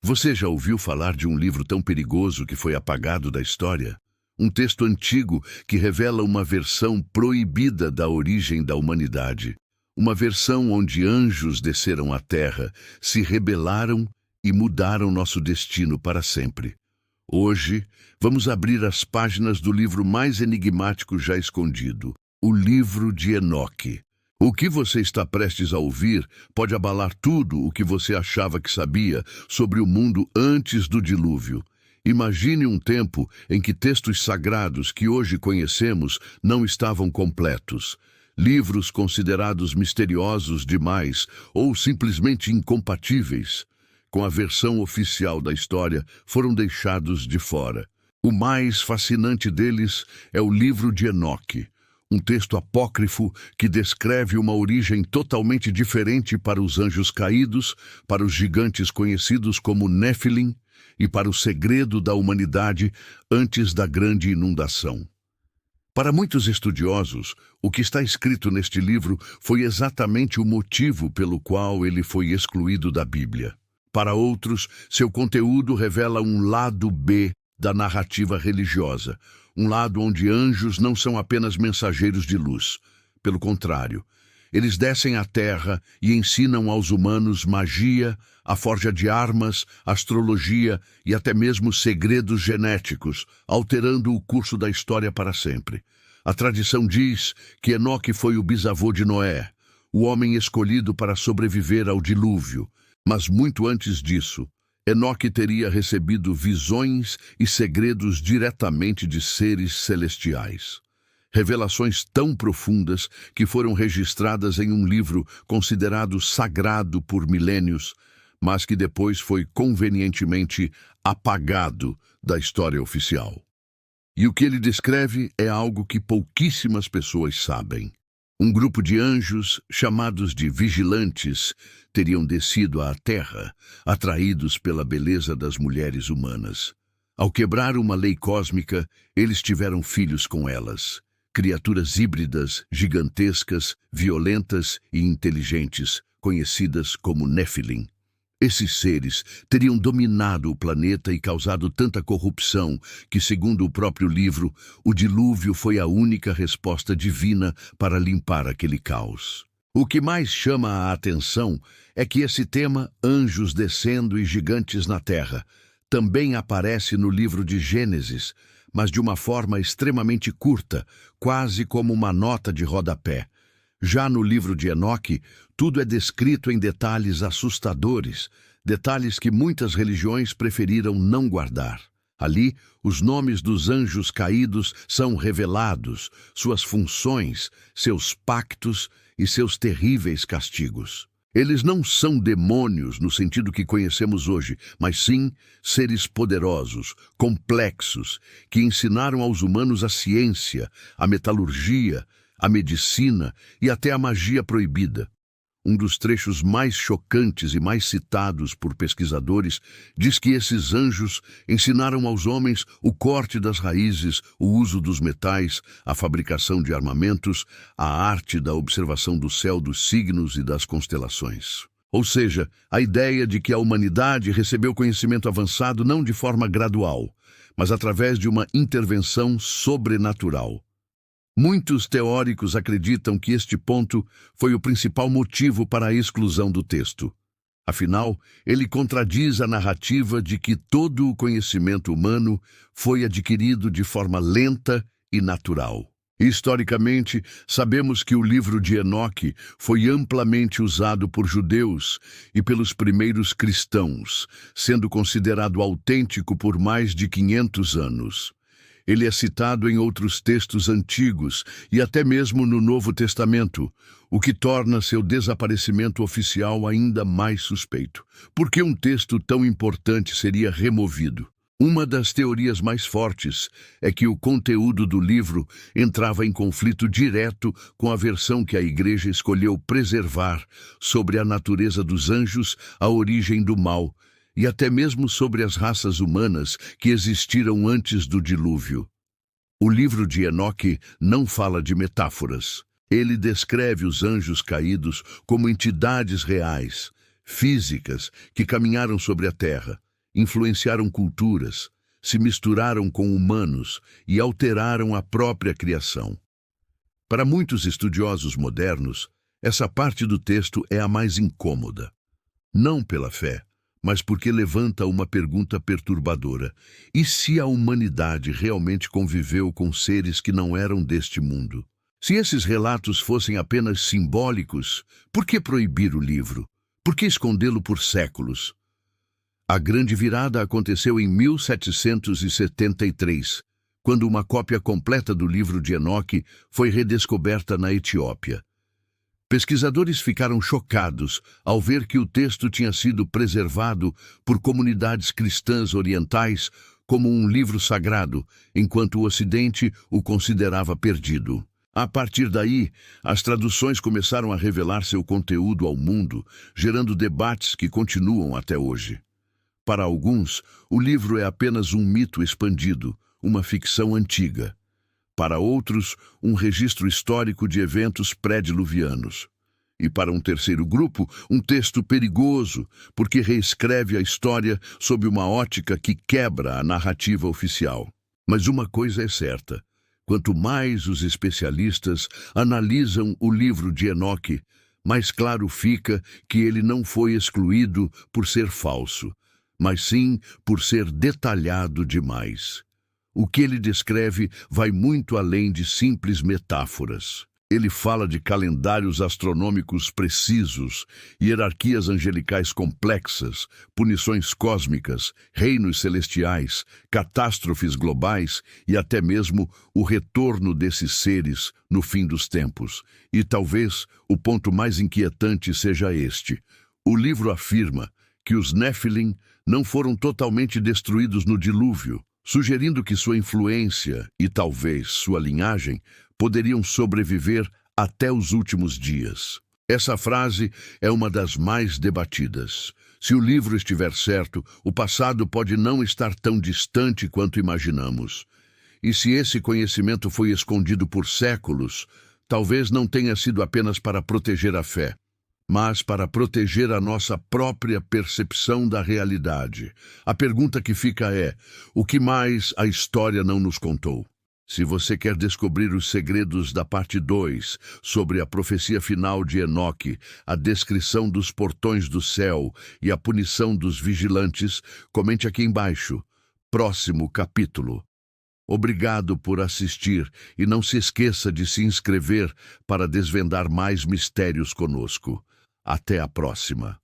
Você já ouviu falar de um livro tão perigoso que foi apagado da história? Um texto antigo que revela uma versão proibida da origem da humanidade. Uma versão onde anjos desceram à terra, se rebelaram e mudaram nosso destino para sempre. Hoje, vamos abrir as páginas do livro mais enigmático já escondido, o livro de Enoque. O que você está prestes a ouvir pode abalar tudo o que você achava que sabia sobre o mundo antes do dilúvio. Imagine um tempo em que textos sagrados que hoje conhecemos não estavam completos. Livros considerados misteriosos demais ou simplesmente incompatíveis com a versão oficial da história foram deixados de fora. O mais fascinante deles é o livro de Enoque, um texto apócrifo que descreve uma origem totalmente diferente para os anjos caídos, para os gigantes conhecidos como Néfilim e para o segredo da humanidade antes da grande inundação. Para muitos estudiosos, o que está escrito neste livro foi exatamente o motivo pelo qual ele foi excluído da Bíblia. Para outros, seu conteúdo revela um lado B da narrativa religiosa, um lado onde anjos não são apenas mensageiros de luz. Pelo contrário, eles descem à terra e ensinam aos humanos magia, a forja de armas, astrologia e até mesmo segredos genéticos, alterando o curso da história para sempre. A tradição diz que Enoque foi o bisavô de Noé, o homem escolhido para sobreviver ao dilúvio. Mas muito antes disso, Enoque teria recebido visões e segredos diretamente de seres celestiais. Revelações tão profundas que foram registradas em um livro considerado sagrado por milênios, mas que depois foi convenientemente apagado da história oficial. E o que ele descreve é algo que pouquíssimas pessoas sabem. Um grupo de anjos, chamados de vigilantes, teriam descido à terra, atraídos pela beleza das mulheres humanas. Ao quebrar uma lei cósmica, eles tiveram filhos com elas. Criaturas híbridas, gigantescas, violentas e inteligentes, conhecidas como Néfilim. Esses seres teriam dominado o planeta e causado tanta corrupção que, segundo o próprio livro, o dilúvio foi a única resposta divina para limpar aquele caos. O que mais chama a atenção é que esse tema, anjos descendo e gigantes na terra, também aparece no livro de Gênesis, mas de uma forma extremamente curta, quase como uma nota de rodapé. Já no livro de Enoque, tudo é descrito em detalhes assustadores, detalhes que muitas religiões preferiram não guardar. Ali, os nomes dos anjos caídos são revelados, suas funções, seus pactos e seus terríveis castigos. Eles não são demônios no sentido que conhecemos hoje, mas sim seres poderosos, complexos, que ensinaram aos humanos a ciência, a metalurgia, a medicina e até a magia proibida. Um dos trechos mais chocantes e mais citados por pesquisadores diz que esses anjos ensinaram aos homens o corte das raízes, o uso dos metais, a fabricação de armamentos, a arte da observação do céu, dos signos e das constelações. Ou seja, a ideia de que a humanidade recebeu conhecimento avançado não de forma gradual, mas através de uma intervenção sobrenatural. Muitos teóricos acreditam que este ponto foi o principal motivo para a exclusão do texto. Afinal, ele contradiz a narrativa de que todo o conhecimento humano foi adquirido de forma lenta e natural. Historicamente, sabemos que o livro de Enoque foi amplamente usado por judeus e pelos primeiros cristãos, sendo considerado autêntico por mais de 500 anos. Ele é citado em outros textos antigos e até mesmo no Novo Testamento, o que torna seu desaparecimento oficial ainda mais suspeito. Por que um texto tão importante seria removido? Uma das teorias mais fortes é que o conteúdo do livro entrava em conflito direto com a versão que a Igreja escolheu preservar sobre a natureza dos anjos, a origem do mal, e até mesmo sobre as raças humanas que existiram antes do dilúvio. O livro de Enoque não fala de metáforas. Ele descreve os anjos caídos como entidades reais, físicas, que caminharam sobre a terra. influenciaram culturas, se misturaram com humanos e alteraram a própria criação. Para muitos estudiosos modernos, essa parte do texto é a mais incômoda. Não pela fé, mas porque levanta uma pergunta perturbadora. E se a humanidade realmente conviveu com seres que não eram deste mundo? Se esses relatos fossem apenas simbólicos, por que proibir o livro? Por que escondê-lo por séculos? A grande virada aconteceu em 1773, quando uma cópia completa do livro de Enoque foi redescoberta na Etiópia. Pesquisadores ficaram chocados ao ver que o texto tinha sido preservado por comunidades cristãs orientais como um livro sagrado, enquanto o Ocidente o considerava perdido. A partir daí, as traduções começaram a revelar seu conteúdo ao mundo, gerando debates que continuam até hoje. Para alguns, o livro é apenas um mito expandido, uma ficção antiga. Para outros, um registro histórico de eventos pré-diluvianos. E para um terceiro grupo, um texto perigoso, porque reescreve a história sob uma ótica que quebra a narrativa oficial. Mas uma coisa é certa: quanto mais os especialistas analisam o livro de Enoque, mais claro fica que ele não foi excluído por ser falso, mas sim por ser detalhado demais. O que ele descreve vai muito além de simples metáforas. Ele fala de calendários astronômicos precisos, hierarquias angelicais complexas, punições cósmicas, reinos celestiais, catástrofes globais e até mesmo o retorno desses seres no fim dos tempos. E talvez o ponto mais inquietante seja este: o livro afirma que os Néfilim não foram totalmente destruídos no dilúvio, sugerindo que sua influência e talvez sua linhagem poderiam sobreviver até os últimos dias. Essa frase é uma das mais debatidas. Se o livro estiver certo, o passado pode não estar tão distante quanto imaginamos. E se esse conhecimento foi escondido por séculos, talvez não tenha sido apenas para proteger a fé, mas para proteger a nossa própria percepção da realidade. A pergunta que fica é: o que mais a história não nos contou? Se você quer descobrir os segredos da parte 2 sobre a profecia final de Enoque, a descrição dos portões do céu e a punição dos vigilantes, comente aqui embaixo. Próximo capítulo. Obrigado por assistir e não se esqueça de se inscrever para desvendar mais mistérios conosco. Até a próxima.